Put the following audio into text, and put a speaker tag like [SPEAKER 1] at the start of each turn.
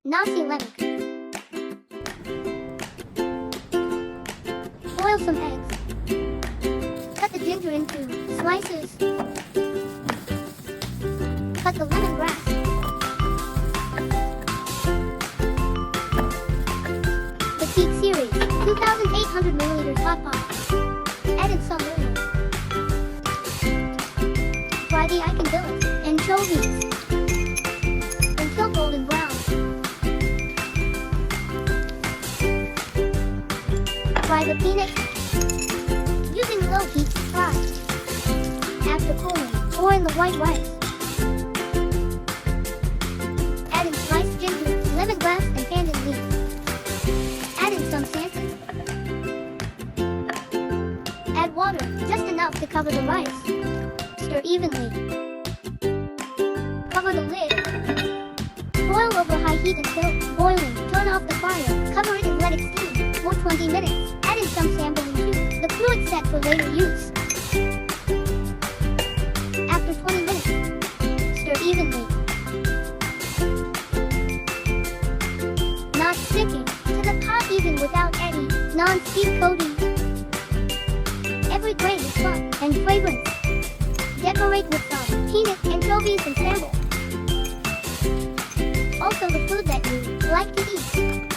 [SPEAKER 1] Nasi Lemak. Boil some eggs. Cut the ginger into slices. Cut the lemongrass. The Peak Series, 2,800 milliliters hot pot. Add in some oil. Fry the icon billets, anchovies, until golden brown. Fry the peanuts using low heat to fry. After cooling, pour in the white rice. Add in sliced ginger, lemongrass, and pandan leaves. Add in some santan. Add water, just enough to cover the rice. Stir evenly. Cover the lid. Boil over high heat until boiling. Turn off the fire. Cover it and let it steam for 20 minutes. Add in some sambaling juice. The fluid set for later use. After 20 minutes, stir evenly. Not sticking to the pot even without any non-stick coating. Every grain is fun and fragrant. Decorate with some peanut, anchovies, and sambal. Also the food that you like to eat.